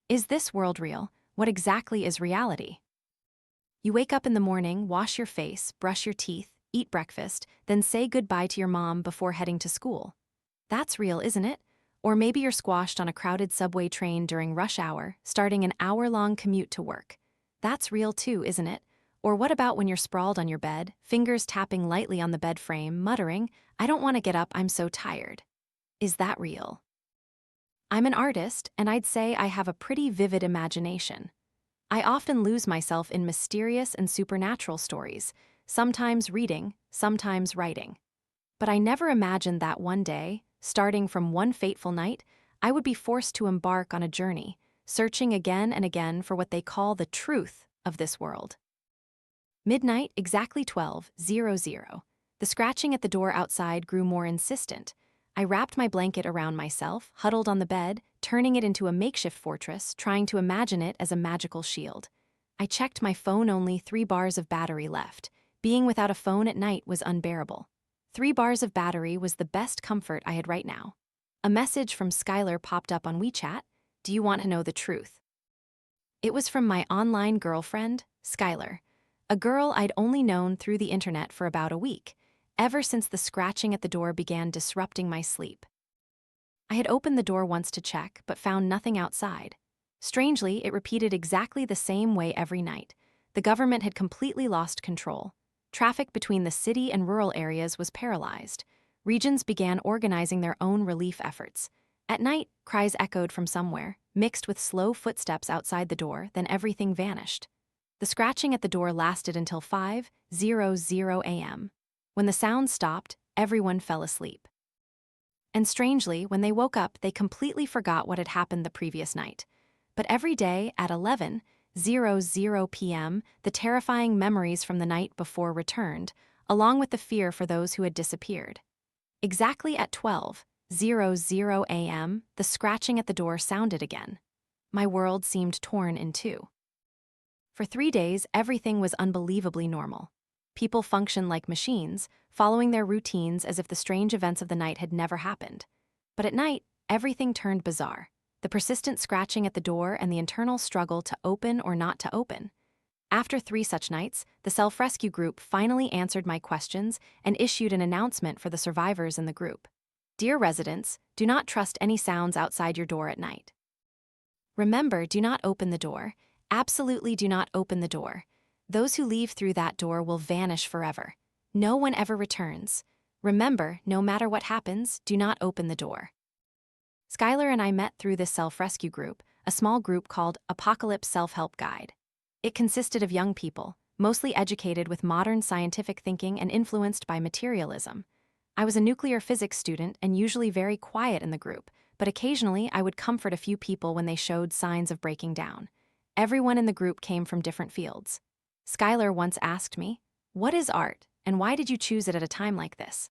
Is this world real? What exactly is reality? You wake up in the morning, wash your face, brush your teeth, eat breakfast, then say goodbye to your mom before heading to school. That's real, isn't it? Or maybe you're squashed on a crowded subway train during rush hour, starting an hour-long commute to work. That's real too, isn't it? Or what about when you're sprawled on your bed, fingers tapping lightly on the bed frame, muttering, "I don't want to get up, I'm so tired." Is that real? I'm an artist, and I'd say I have a pretty vivid imagination. I often lose myself in mysterious and supernatural stories, sometimes reading, sometimes writing. But I never imagined that one day, starting from one fateful night, I would be forced to embark on a journey, searching again and again for what they call the truth of this world. Midnight, exactly 12:00. The scratching at the door outside grew more insistent. I wrapped my blanket around myself, huddled on the bed, turning it into a makeshift fortress, trying to imagine it as a magical shield. I checked my phone, only 3 bars of battery left. Being without a phone at night was unbearable. 3 bars of battery was the best comfort I had right now. A message from Skylar popped up on WeChat. "Do you want to know the truth?" It was from my online girlfriend, Skylar, a girl I'd only known through the internet for about a week, ever since the scratching at the door began disrupting my sleep. I had opened the door once to check, but found nothing outside. Strangely, it repeated exactly the same way every night. The government had completely lost control. Traffic between the city and rural areas was paralyzed. Regions began organizing their own relief efforts. At night, cries echoed from somewhere, mixed with slow footsteps outside the door, then everything vanished. The scratching at the door lasted until 5:00 a.m. When the sound stopped, everyone fell asleep. And strangely, when they woke up, they completely forgot what had happened the previous night. But every day at 11:00 p.m., the terrifying memories from the night before returned, along with the fear for those who had disappeared. Exactly at 12:00 a.m., the scratching at the door sounded again. My world seemed torn in two. For 3 days, everything was unbelievably normal. People functioned like machines, following their routines as if the strange events of the night had never happened. But at night, everything turned bizarre. The persistent scratching at the door and the internal struggle to open or not to open. After 3 such nights, the self-rescue group finally answered my questions and issued an announcement for the survivors in the group. "Dear residents, do not trust any sounds outside your door at night. Remember, do not open the door. Absolutely do not open the door. Those who leave through that door will vanish forever. No one ever returns. Remember, no matter what happens, do not open the door." Skylar and I met through this self-rescue group, a small group called Apocalypse Self-Help Guide. It consisted of young people, mostly educated with modern scientific thinking and influenced by materialism. I was a nuclear physics student and usually very quiet in the group, but occasionally I would comfort a few people when they showed signs of breaking down. Everyone in the group came from different fields. Skylar once asked me, "What is art, and why did you choose it at a time like this?"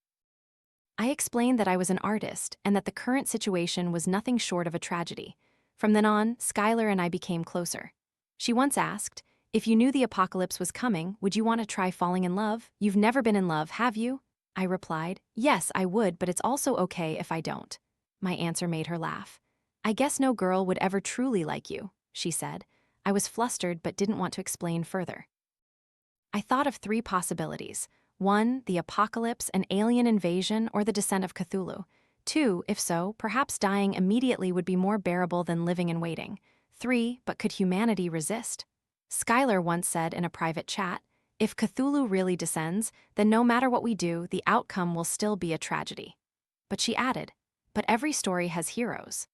I explained that I was an artist and that the current situation was nothing short of a tragedy. From then on, Skylar and I became closer. She once asked, "If you knew the apocalypse was coming, would you want to try falling in love? You've never been in love, have you?" I replied, "Yes, I would, but it's also okay if I don't." My answer made her laugh. "I guess no girl would ever truly like you," she said. I was flustered but didn't want to explain further. I thought of 3 possibilities. 1, the apocalypse, an alien invasion, or the descent of Cthulhu. 2, if so, perhaps dying immediately would be more bearable than living and waiting. 3, but could humanity resist? Skylar once said in a private chat, "If Cthulhu really descends, then no matter what we do, the outcome will still be a tragedy." But she added, "But every story has heroes.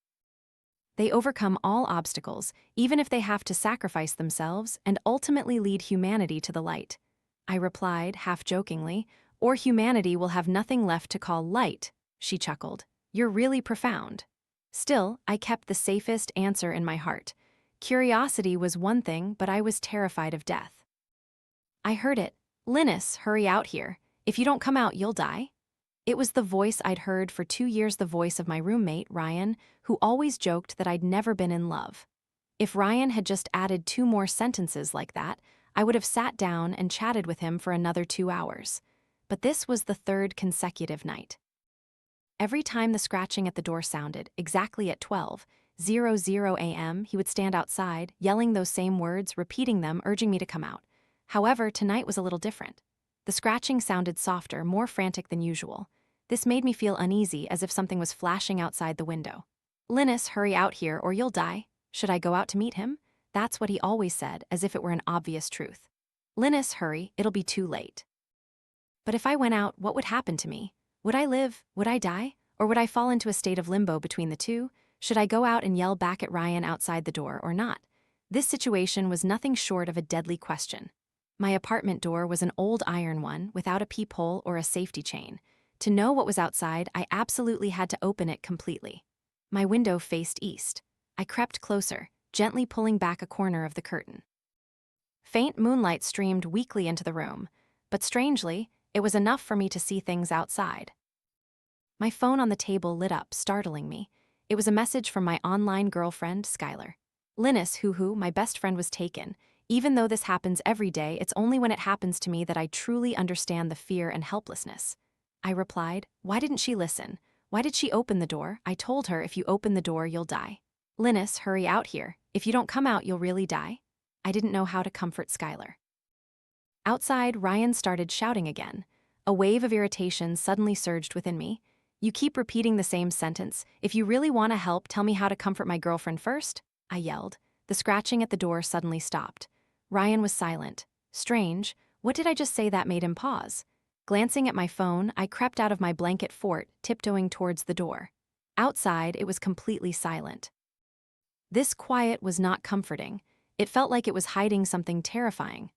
They overcome all obstacles, even if they have to sacrifice themselves, and ultimately lead humanity to the light." I replied, half jokingly, "Or humanity will have nothing left to call light." She chuckled. "You're really profound." Still, I kept the safest answer in my heart. Curiosity was one thing, but I was terrified of death. I heard it. "Linus, hurry out here. If you don't come out, you'll die." It was the voice I'd heard for 2 years, the voice of my roommate, Ryan, who always joked that I'd never been in love. If Ryan had just added 2 more sentences like that, I would have sat down and chatted with him for another 2 hours. But this was the 3rd consecutive night. Every time the scratching at the door sounded, exactly at 12, 3:00 a.m., he would stand outside, yelling those same words, repeating them, urging me to come out. However, tonight was a little different. The scratching sounded softer, more frantic than usual. This made me feel uneasy, as if something was flashing outside the window. "Linus, hurry out here or you'll die." Should I go out to meet him? That's what he always said, as if it were an obvious truth. "Linus, hurry, it'll be too late." But if I went out, what would happen to me? Would I live? Would I die? Or would I fall into a state of limbo between the two? Should I go out and yell back at Ryan outside the door or not? This situation was nothing short of a deadly question. My apartment door was an old iron one, without a peephole or a safety chain. To know what was outside, I absolutely had to open it completely. My window faced east. I crept closer, gently pulling back a corner of the curtain. Faint moonlight streamed weakly into the room, but strangely, it was enough for me to see things outside. My phone on the table lit up, startling me. It was a message from my online girlfriend, Skylar. "Linus, hoo-hoo, my best friend was taken. Even though this happens every day, it's only when it happens to me that I truly understand the fear and helplessness." I replied, "Why didn't she listen? Why did she open the door? I told her if you open the door, you'll die." "Linus, hurry out here. If you don't come out, you'll really die." I didn't know how to comfort Skylar. Outside, Ryan started shouting again. A wave of irritation suddenly surged within me. "You keep repeating the same sentence. If you really want to help, tell me how to comfort my girlfriend first," I yelled. The scratching at the door suddenly stopped. Ryan was silent. Strange, what did I just say that made him pause? Glancing at my phone, I crept out of my blanket fort, tiptoeing towards the door. Outside, it was completely silent. This quiet was not comforting. It felt like it was hiding something terrifying.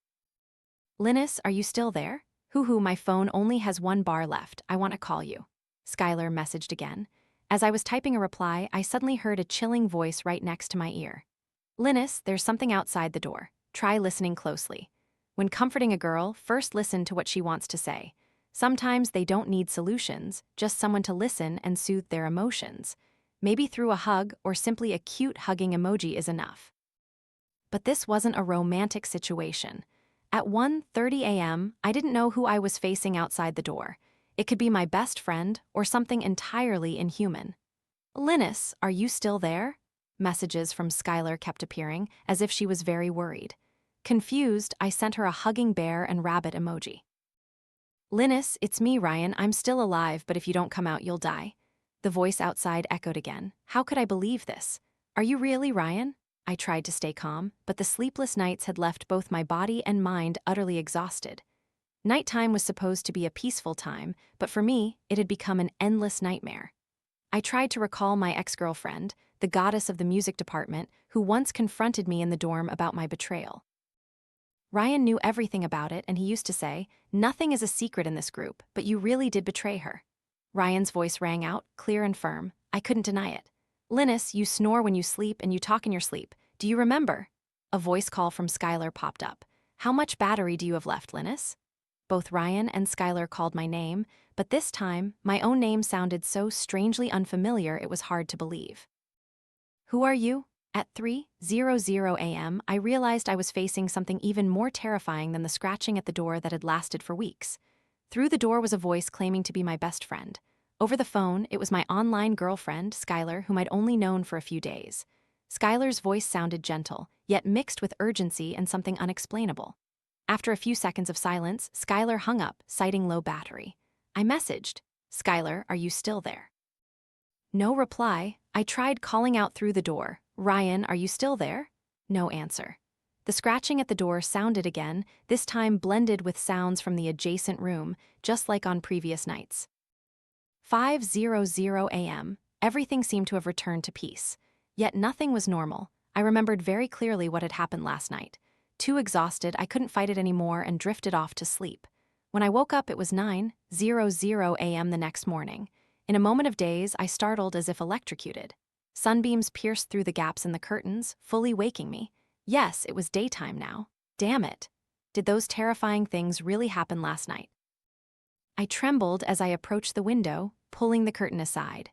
"Linus, are you still there? Hoo-hoo, my phone only has 1 bar left. I want to call you." Skylar messaged again. As I was typing a reply, I suddenly heard a chilling voice right next to my ear. "Linus, there's something outside the door. Try listening closely. When comforting a girl, first listen to what she wants to say. Sometimes they don't need solutions, just someone to listen and soothe their emotions. Maybe through a hug or simply a cute hugging emoji is enough." But this wasn't a romantic situation. At 1:30 a.m., I didn't know who I was facing outside the door. It could be my best friend or something entirely inhuman. "Linus, are you still there?" Messages from Skylar kept appearing, as if she was very worried. Confused, I sent her a hugging bear and rabbit emoji. "Linus, it's me, Ryan. I'm still alive, but if you don't come out, you'll die." The voice outside echoed again. How could I believe this? "Are you really, Ryan?" I tried to stay calm, but the sleepless nights had left both my body and mind utterly exhausted. Nighttime was supposed to be a peaceful time, but for me, it had become an endless nightmare. I tried to recall my ex-girlfriend, the goddess of the music department, who once confronted me in the dorm about my betrayal. Ryan knew everything about it, and he used to say, "Nothing is a secret in this group, but you really did betray her." Ryan's voice rang out, clear and firm. I couldn't deny it. "Linus, you snore when you sleep and you talk in your sleep. Do you remember?" A voice call from Skylar popped up. "How much battery do you have left, Linus?" Both Ryan and Skylar called my name, but this time, my own name sounded so strangely unfamiliar it was hard to believe. "Who are you?" At 3:00 a.m., I realized I was facing something even more terrifying than the scratching at the door that had lasted for weeks. Through the door was a voice claiming to be my best friend. Over the phone, it was my online girlfriend, Skylar, whom I'd only known for a few days. Skylar's voice sounded gentle, yet mixed with urgency and something unexplainable. After a few seconds of silence, Skylar hung up, citing low battery. I messaged, "Skylar, are you still there?" No reply. I tried calling out through the door, "Ryan, are you still there?" No answer. The scratching at the door sounded again, this time blended with sounds from the adjacent room, just like on previous nights. 5:00 a.m., everything seemed to have returned to peace. Yet nothing was normal. I remembered very clearly what had happened last night. Too exhausted, I couldn't fight it anymore and drifted off to sleep. When I woke up, it was 9:00 a.m. the next morning. In a moment of daze, I startled as if electrocuted. Sunbeams pierced through the gaps in the curtains, fully waking me. Yes, it was daytime now. Damn it. Did those terrifying things really happen last night? I trembled as I approached the window, pulling the curtain aside.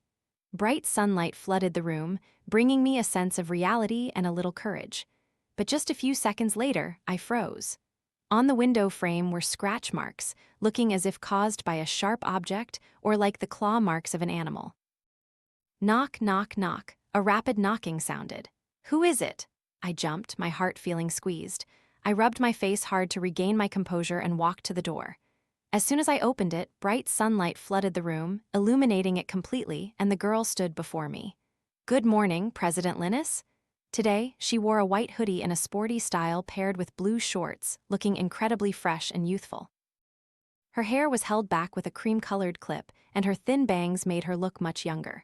Bright sunlight flooded the room, bringing me a sense of reality and a little courage. But just a few seconds later, I froze. On the window frame were scratch marks, looking as if caused by a sharp object or like the claw marks of an animal. Knock, knock, knock. A rapid knocking sounded. "Who is it?" I jumped, my heart feeling squeezed. I rubbed my face hard to regain my composure and walked to the door. As soon as I opened it, bright sunlight flooded the room, illuminating it completely, and the girl stood before me. "Good morning, President Linus." Today, she wore a white hoodie in a sporty style paired with blue shorts, looking incredibly fresh and youthful. Her hair was held back with a cream-colored clip, and her thin bangs made her look much younger.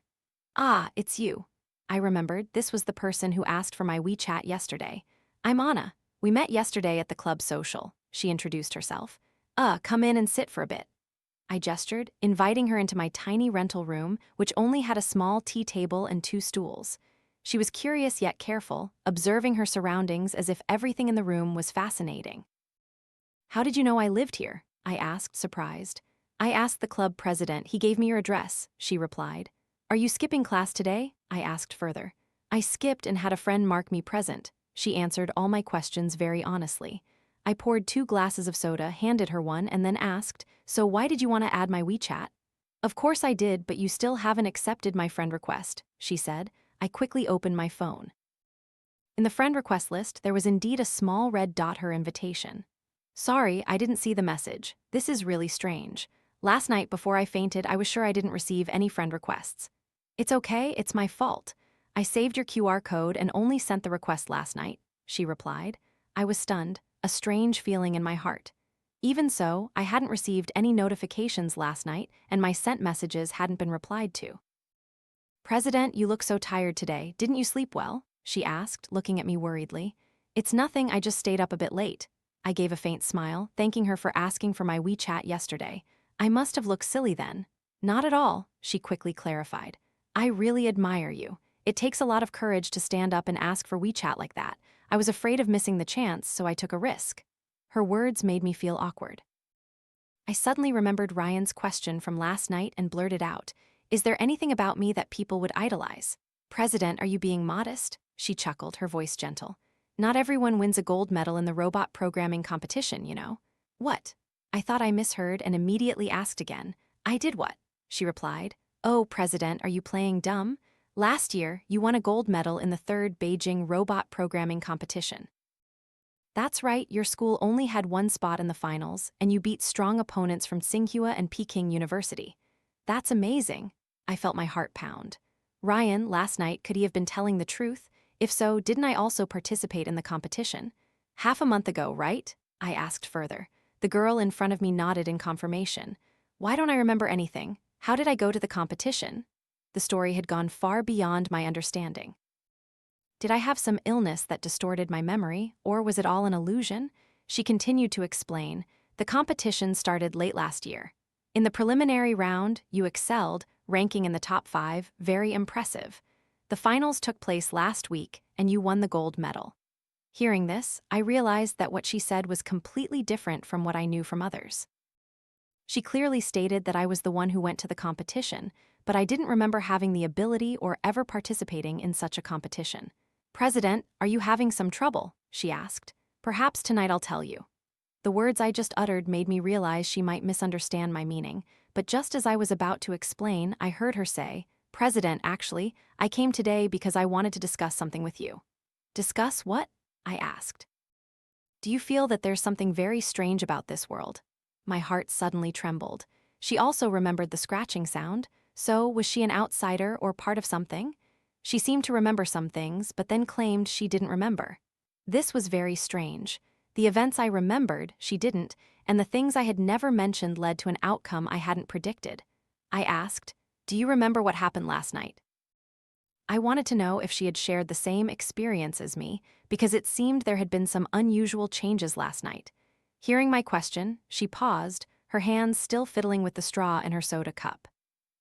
"Ah, it's you." I remembered this was the person who asked for my WeChat yesterday. "I'm Anna. We met yesterday at the club social," she introduced herself. Come in and sit for a bit." I gestured, inviting her into my tiny rental room, which only had a small tea table and 2 stools. She was curious yet careful, observing her surroundings as if everything in the room was fascinating. "How did you know I lived here?" I asked, surprised. "I asked the club president. He gave me your address," she replied. "Are you skipping class today?" I asked further. "I skipped and had a friend mark me present." She answered all my questions very honestly. I poured 2 glasses of soda, handed her one, and then asked, "So why did you want to add my WeChat?" "Of course I did, but you still haven't accepted my friend request," she said. I quickly opened my phone. In the friend request list, there was indeed a small red dot, her invitation. "Sorry, I didn't see the message. This is really strange. Last night before I fainted, I was sure I didn't receive any friend requests." "It's okay, it's my fault. I saved your QR code and only sent the request last night," she replied. I was stunned, a strange feeling in my heart. Even so, I hadn't received any notifications last night, and my sent messages hadn't been replied to. "President, you look so tired today. Didn't you sleep well?" she asked, looking at me worriedly. "It's nothing, I just stayed up a bit late." I gave a faint smile, thanking her for asking for my WeChat yesterday. I must have looked silly then. "Not at all," she quickly clarified. "I really admire you. It takes a lot of courage to stand up and ask for WeChat like that. I was afraid of missing the chance, so I took a risk." Her words made me feel awkward. I suddenly remembered Ryan's question from last night and blurted out, "Is there anything about me that people would idolize?" "President, are you being modest?" She chuckled, her voice gentle. "Not everyone wins a gold medal in the robot programming competition, you know." "What?" I thought I misheard and immediately asked again. "I did what?" she replied. "Oh, President, are you playing dumb? Last year, you won a gold medal in the 3rd Beijing robot programming competition." "That's right, your school only had 1 spot in the finals, and you beat strong opponents from Tsinghua and Peking University." "That's amazing." I felt my heart pound. Ryan, last night, could he have been telling the truth? If so, didn't I also participate in the competition? "Half a month ago, right?" I asked further. The girl in front of me nodded in confirmation. Why don't I remember anything? How did I go to the competition? The story had gone far beyond my understanding. Did I have some illness that distorted my memory, or was it all an illusion? She continued to explain. "The competition started late last year. In the preliminary round, you excelled, ranking in the top 5, very impressive. The finals took place last week, and you won the gold medal." Hearing this, I realized that what she said was completely different from what I knew from others. She clearly stated that I was the one who went to the competition, but I didn't remember having the ability or ever participating in such a competition. "President, are you having some trouble?" she asked. "Perhaps tonight I'll tell you." The words I just uttered made me realize she might misunderstand my meaning, but just as I was about to explain, I heard her say, "President, actually, I came today because I wanted to discuss something with you." "Discuss what?" I asked. "Do you feel that there's something very strange about this world?" My heart suddenly trembled. She also remembered the scratching sound, so was she an outsider or part of something? She seemed to remember some things, but then claimed she didn't remember. This was very strange. The events I remembered, she didn't, and the things I had never mentioned led to an outcome I hadn't predicted. I asked, "Do you remember what happened last night?" I wanted to know if she had shared the same experience as me, because it seemed there had been some unusual changes last night. Hearing my question, she paused, her hands still fiddling with the straw in her soda cup.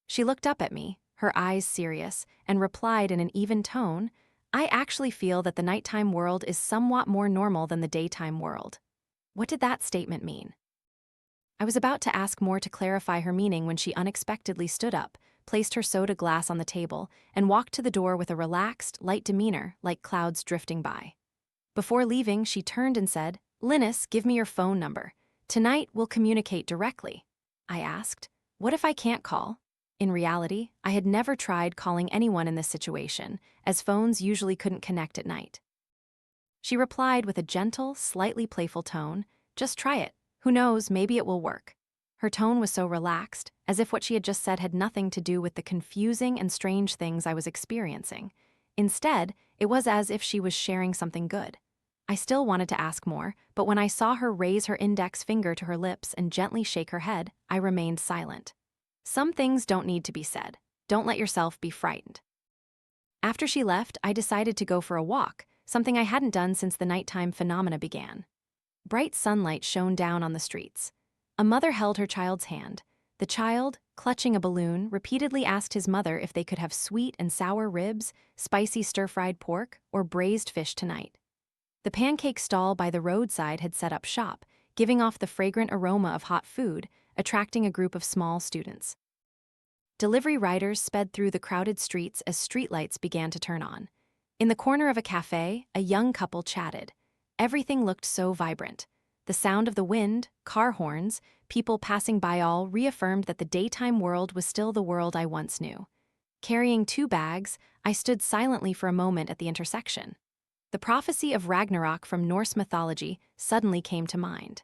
She looked up at me, her eyes serious, and replied in an even tone, "I actually feel that the nighttime world is somewhat more normal than the daytime world." What did that statement mean? I was about to ask more to clarify her meaning when she unexpectedly stood up, placed her soda glass on the table, and walked to the door with a relaxed, light demeanor, like clouds drifting by. Before leaving, she turned and said, "Linus, give me your phone number. Tonight, we'll communicate directly." I asked, "What if I can't call?" In reality, I had never tried calling anyone in this situation, as phones usually couldn't connect at night. She replied with a gentle, slightly playful tone, "Just try it. Who knows, maybe it will work." Her tone was so relaxed, as if what she had just said had nothing to do with the confusing and strange things I was experiencing. Instead, it was as if she was sharing something good. I still wanted to ask more, but when I saw her raise her index finger to her lips and gently shake her head, I remained silent. Some things don't need to be said. Don't let yourself be frightened. After she left, I decided to go for a walk, something I hadn't done since the nighttime phenomena began. Bright sunlight shone down on the streets. A mother held her child's hand. The child, clutching a balloon, repeatedly asked his mother if they could have sweet and sour ribs, spicy stir-fried pork, or braised fish tonight. The pancake stall by the roadside had set up shop, giving off the fragrant aroma of hot food, attracting a group of small students. Delivery riders sped through the crowded streets as streetlights began to turn on. In the corner of a cafe, a young couple chatted. Everything looked so vibrant. The sound of the wind, car horns, people passing by all reaffirmed that the daytime world was still the world I once knew. Carrying 2 bags, I stood silently for a moment at the intersection. The prophecy of Ragnarok from Norse mythology suddenly came to mind.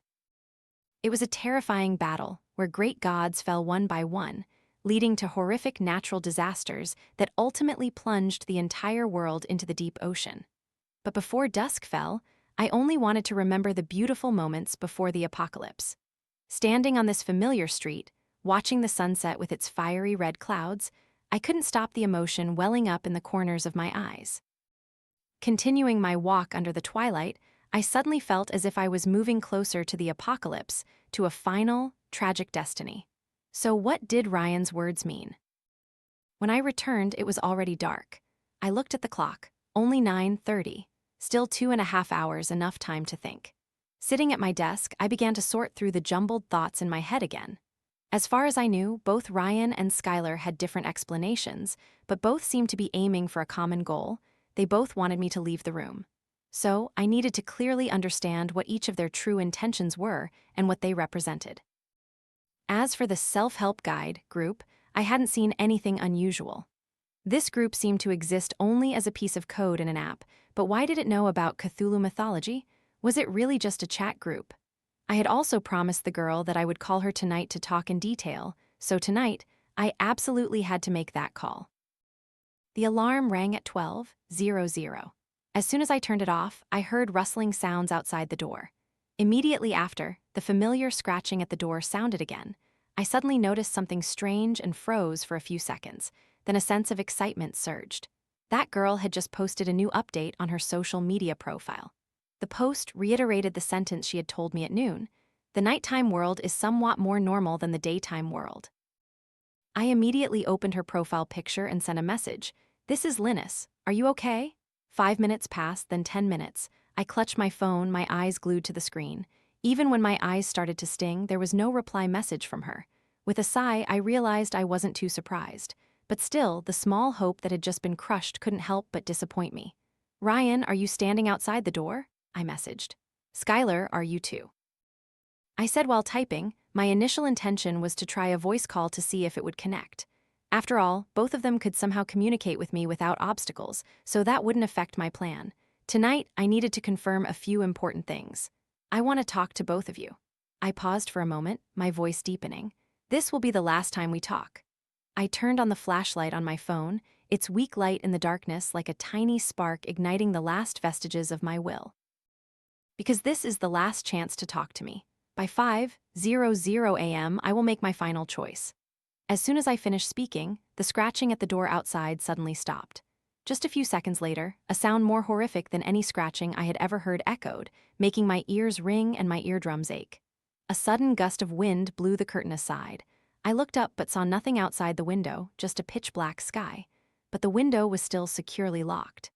It was a terrifying battle where great gods fell one by one, leading to horrific natural disasters that ultimately plunged the entire world into the deep ocean. But before dusk fell, I only wanted to remember the beautiful moments before the apocalypse. Standing on this familiar street, watching the sunset with its fiery red clouds, I couldn't stop the emotion welling up in the corners of my eyes. Continuing my walk under the twilight, I suddenly felt as if I was moving closer to the apocalypse, to a final, tragic destiny. So what did Ryan's words mean? When I returned, it was already dark. I looked at the clock, only 9:30, still 2.5 hours, enough time to think. Sitting at my desk, I began to sort through the jumbled thoughts in my head again. As far as I knew, both Ryan and Skylar had different explanations, but both seemed to be aiming for a common goal. They both wanted me to leave the room. So I needed to clearly understand what each of their true intentions were and what they represented. As for the self-help guide group, I hadn't seen anything unusual. This group seemed to exist only as a piece of code in an app, but why did it know about Cthulhu mythology? Was it really just a chat group? I had also promised the girl that I would call her tonight to talk in detail, so tonight, I absolutely had to make that call. The alarm rang at 12:00. As soon as I turned it off, I heard rustling sounds outside the door. Immediately after, the familiar scratching at the door sounded again. I suddenly noticed something strange and froze for a few seconds. Then a sense of excitement surged. That girl had just posted a new update on her social media profile. The post reiterated the sentence she had told me at noon. The nighttime world is somewhat more normal than the daytime world. I immediately opened her profile picture and sent a message. "This is Linus. Are you okay?" 5 minutes passed, then 10 minutes. I clutched my phone, my eyes glued to the screen. Even when my eyes started to sting, there was no reply message from her. With a sigh, I realized I wasn't too surprised. But still, the small hope that had just been crushed couldn't help but disappoint me. "Ryan, are you standing outside the door?" I messaged. "Skylar, are you too?" I said while typing. My initial intention was to try a voice call to see if it would connect. After all, both of them could somehow communicate with me without obstacles, so that wouldn't affect my plan. Tonight, I needed to confirm a few important things. "I want to talk to both of you." I paused for a moment, my voice deepening. "This will be the last time we talk." I turned on the flashlight on my phone, its weak light in the darkness like a tiny spark igniting the last vestiges of my will. Because this is the last chance to talk to me. By 5:00 a.m., I will make my final choice. As soon as I finished speaking, the scratching at the door outside suddenly stopped. Just a few seconds later, a sound more horrific than any scratching I had ever heard echoed, making my ears ring and my eardrums ache. A sudden gust of wind blew the curtain aside. I looked up but saw nothing outside the window, just a pitch-black sky. But the window was still securely locked.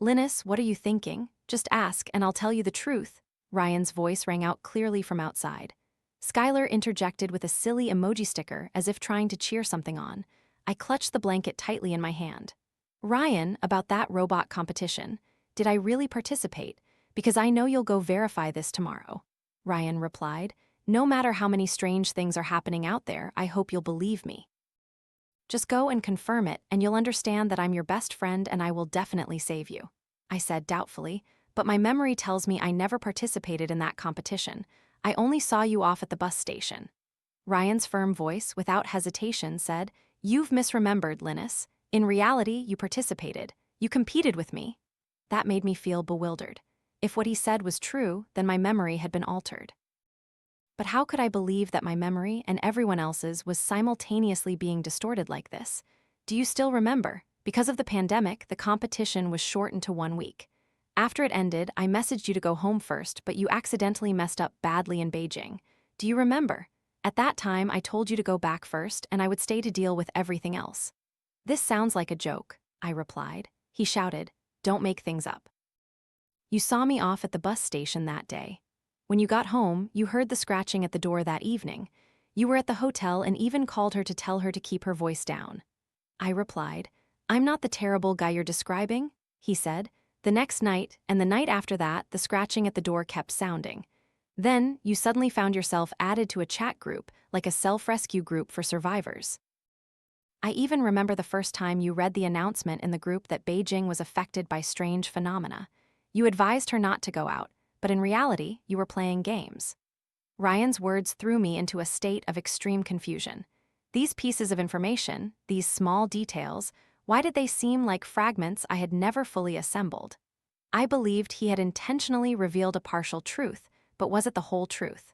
"Linus, what are you thinking? Just ask and I'll tell you the truth." Ryan's voice rang out clearly from outside. Skylar interjected with a silly emoji sticker as if trying to cheer something on. I clutched the blanket tightly in my hand. "Ryan, about that robot competition. Did I really participate? Because I know you'll go verify this tomorrow." Ryan replied. "No matter how many strange things are happening out there, I hope you'll believe me." Just go and confirm it, and you'll understand that I'm your best friend and I will definitely save you. I said doubtfully, but my memory tells me I never participated in that competition. I only saw you off at the bus station. Ryan's firm voice, without hesitation, said, "You've misremembered, Linus. In reality, you participated. You competed with me." That made me feel bewildered. If what he said was true, then my memory had been altered. But how could I believe that my memory and everyone else's was simultaneously being distorted like this? Do you still remember? Because of the pandemic, the competition was shortened to 1 week. After it ended, I messaged you to go home first, but you accidentally messed up badly in Beijing. Do you remember? At that time, I told you to go back first, and I would stay to deal with everything else. This sounds like a joke, I replied. He shouted, "Don't make things up." You saw me off at the bus station that day. When you got home, you heard the scratching at the door that evening. You were at the hotel and even called her to tell her to keep her voice down. I replied, "I'm not the terrible guy you're describing," he said. The next night, and the night after that, the scratching at the door kept sounding. Then, you suddenly found yourself added to a chat group, like a self-rescue group for survivors. I even remember the first time you read the announcement in the group that Beijing was affected by strange phenomena. You advised her not to go out, but in reality, you were playing games. Ryan's words threw me into a state of extreme confusion. These pieces of information, these small details, why did they seem like fragments I had never fully assembled? I believed he had intentionally revealed a partial truth, but was it the whole truth?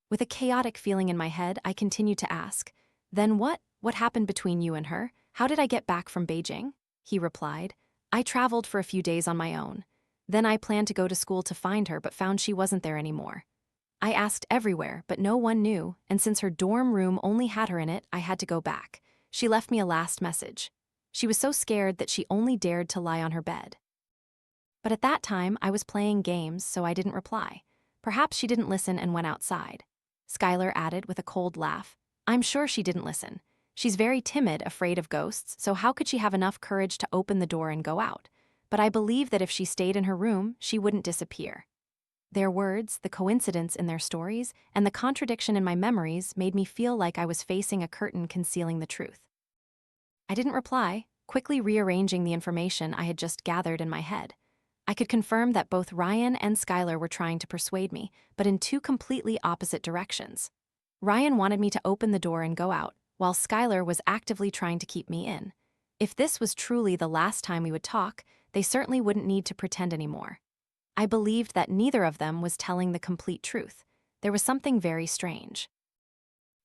With a chaotic feeling in my head, I continued to ask, "Then what? What happened between you and her? How did I get back from Beijing?" He replied, "I traveled for a few days on my own. Then I planned to go to school to find her but found she wasn't there anymore. I asked everywhere, but no one knew, and since her dorm room only had her in it, I had to go back. She left me a last message. She was so scared that she only dared to lie on her bed. But at that time, I was playing games, so I didn't reply. Perhaps she didn't listen and went outside." Skylar added with a cold laugh, "I'm sure she didn't listen. She's very timid, afraid of ghosts, so how could she have enough courage to open the door and go out? But I believe that if she stayed in her room, she wouldn't disappear." Their words, the coincidence in their stories, and the contradiction in my memories made me feel like I was facing a curtain concealing the truth. I didn't reply, quickly rearranging the information I had just gathered in my head. I could confirm that both Ryan and Skylar were trying to persuade me, but in two completely opposite directions. Ryan wanted me to open the door and go out, while Skylar was actively trying to keep me in. If this was truly the last time we would talk, they certainly wouldn't need to pretend anymore. I believed that neither of them was telling the complete truth. There was something very strange.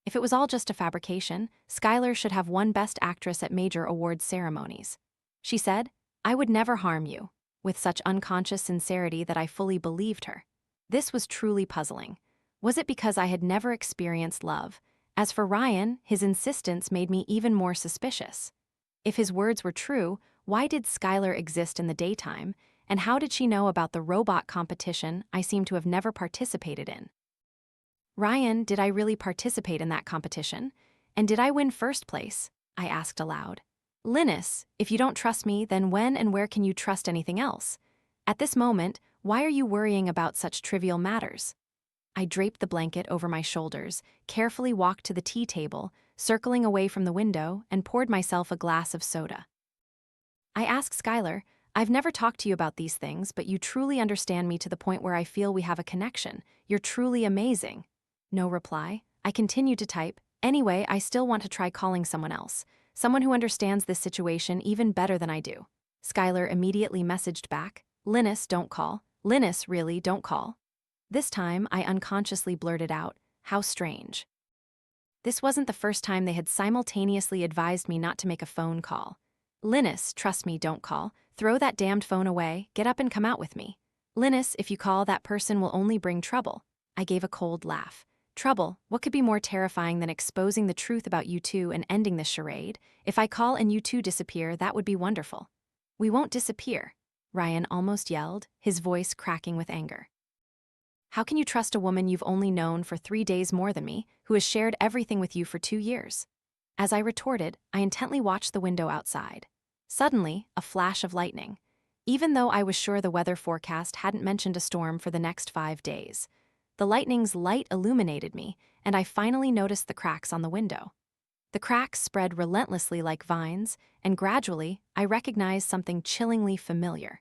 If it was all just a fabrication, Skylar should have won Best Actress at major awards ceremonies. She said, "I would never harm you," with such unconscious sincerity that I fully believed her. This was truly puzzling. Was it because I had never experienced love? As for Ryan, his insistence made me even more suspicious. If his words were true, why did Skylar exist in the daytime, and how did she know about the robot competition I seem to have never participated in? "Ryan, did I really participate in that competition? And did I win first place?" I asked aloud. "Linus, if you don't trust me, then when and where can you trust anything else? At this moment, why are you worrying about such trivial matters?" I draped the blanket over my shoulders, carefully walked to the tea table, circling away from the window, and poured myself a glass of soda. I asked Skylar, "I've never talked to you about these things, but you truly understand me to the point where I feel we have a connection. You're truly amazing." No reply. I continued to type, "Anyway, I still want to try calling someone else. Someone who understands this situation even better than I do." Skylar immediately messaged back, "Linus, don't call. Linus, really, don't call." This time, I unconsciously blurted out, "How strange." This wasn't the first time they had simultaneously advised me not to make a phone call. "Linus, trust me, don't call. Throw that damned phone away, get up and come out with me. Linus, if you call, that person will only bring trouble." I gave a cold laugh. Trouble? What could be more terrifying than exposing the truth about you two and ending this charade? If I call and you two disappear, that would be wonderful. "We won't disappear," Ryan almost yelled, his voice cracking with anger. "How can you trust a woman you've only known for 3 days more than me, who has shared everything with you for 2 years? As I retorted, I intently watched the window outside. Suddenly, a flash of lightning. Even though I was sure the weather forecast hadn't mentioned a storm for the next 5 days. The lightning's light illuminated me, and I finally noticed the cracks on the window. The cracks spread relentlessly like vines, and gradually, I recognized something chillingly familiar.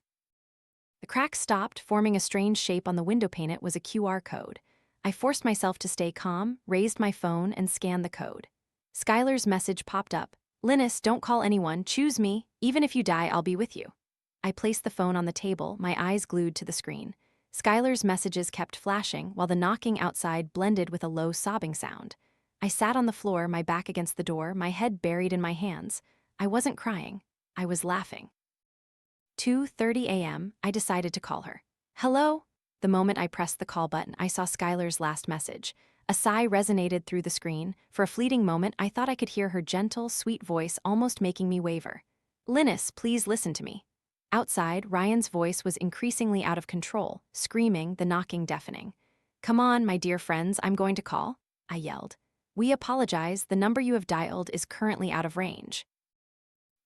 The cracks stopped, forming a strange shape on the window pane. It was a QR code. I forced myself to stay calm, raised my phone, and scanned the code. Skylar's message popped up. Linus, don't call anyone, choose me, even if you die, I'll be with you. I placed the phone on the table, my eyes glued to the screen. Skylar's messages kept flashing, while the knocking outside blended with a low sobbing sound. I sat on the floor, my back against the door, my head buried in my hands. I wasn't crying. I was laughing. 2:30 a.m., I decided to call her. Hello? The moment I pressed the call button, I saw Skylar's last message. A sigh resonated through the screen. For a fleeting moment, I thought I could hear her gentle, sweet voice almost making me waver. Linus, please listen to me. Outside, Ryan's voice was increasingly out of control, screaming, the knocking deafening. Come on, my dear friends, I'm going to call, I yelled. We apologize, the number you have dialed is currently out of range.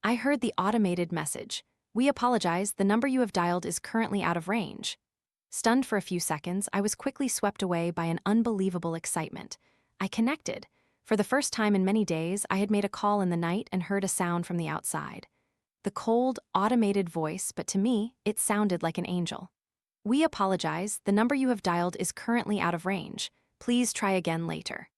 I heard the automated message. We apologize, the number you have dialed is currently out of range. Stunned for a few seconds, I was quickly swept away by an unbelievable excitement. I connected. For the first time in many days, I had made a call in the night and heard a sound from the outside. The cold, automated voice, but to me, it sounded like an angel. We apologize, the number you have dialed is currently out of range. Please try again later.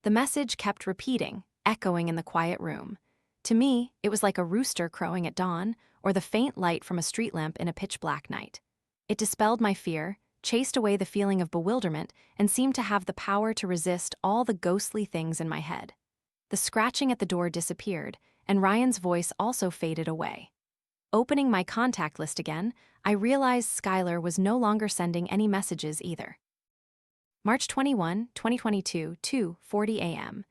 The message kept repeating, echoing in the quiet room. To me, it was like a rooster crowing at dawn, or the faint light from a street lamp in a pitch-black night. It dispelled my fear, chased away the feeling of bewilderment, and seemed to have the power to resist all the ghostly things in my head. The scratching at the door disappeared, and Ryan's voice also faded away. Opening my contact list again, I realized Skylar was no longer sending any messages either. March 21, 2022, 2:40 a.m.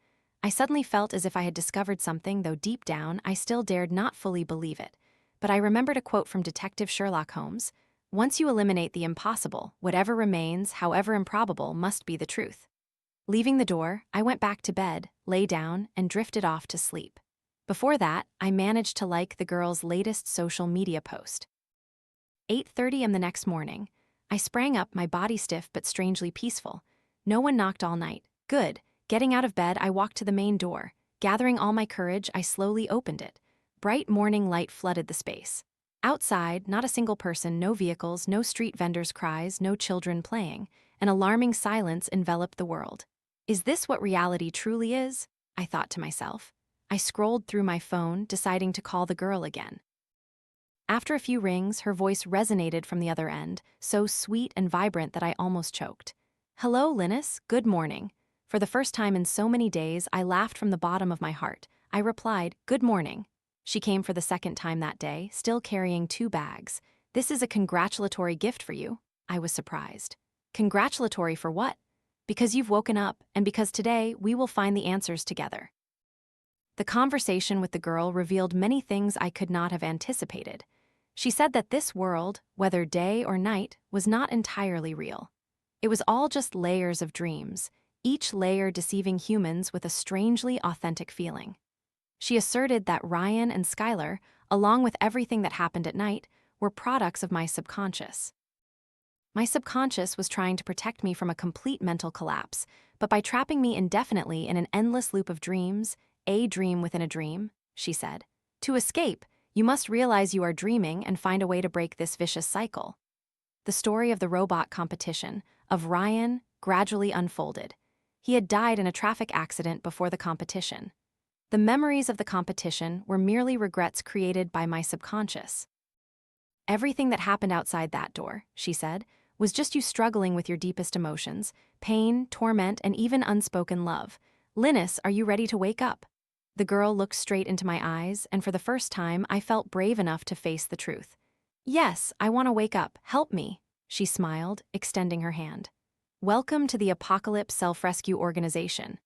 I suddenly felt as if I had discovered something, though deep down I still dared not fully believe it. But I remembered a quote from Detective Sherlock Holmes. Once you eliminate the impossible, whatever remains, however improbable, must be the truth. Leaving the door, I went back to bed, lay down, and drifted off to sleep. Before that, I managed to like the girl's latest social media post. 8:30 a.m. the next morning. I sprang up, my body stiff but strangely peaceful. No one knocked all night. Good. Getting out of bed, I walked to the main door. Gathering all my courage, I slowly opened it. Bright morning light flooded the space. Outside, not a single person, no vehicles, no street vendors' cries, no children playing. An alarming silence enveloped the world. Is this what reality truly is? I thought to myself. I scrolled through my phone, deciding to call the girl again. After a few rings, her voice resonated from the other end, so sweet and vibrant that I almost choked. Hello, Linus, good morning. For the first time in so many days, I laughed from the bottom of my heart. I replied, good morning. She came for the second time that day, still carrying 2 bags. This is a congratulatory gift for you. I was surprised. Congratulatory for what? Because you've woken up, and because today we will find the answers together. The conversation with the girl revealed many things I could not have anticipated. She said that this world, whether day or night, was not entirely real. It was all just layers of dreams, each layer deceiving humans with a strangely authentic feeling. She asserted that Ryan and Skylar, along with everything that happened at night, were products of my subconscious. My subconscious was trying to protect me from a complete mental collapse, but by trapping me indefinitely in an endless loop of dreams, a dream within a dream, she said. To escape, you must realize you are dreaming and find a way to break this vicious cycle. The story of the robot competition, of Ryan, gradually unfolded. He had died in a traffic accident before the competition. The memories of the competition were merely regrets created by my subconscious. Everything that happened outside that door, she said, was just you struggling with your deepest emotions, pain, torment, and even unspoken love. Linus, are you ready to wake up? The girl looked straight into my eyes, and for the first time, I felt brave enough to face the truth. Yes, I want to wake up. Help me, she smiled, extending her hand. Welcome to the Apocalypse Self-Rescue Organization.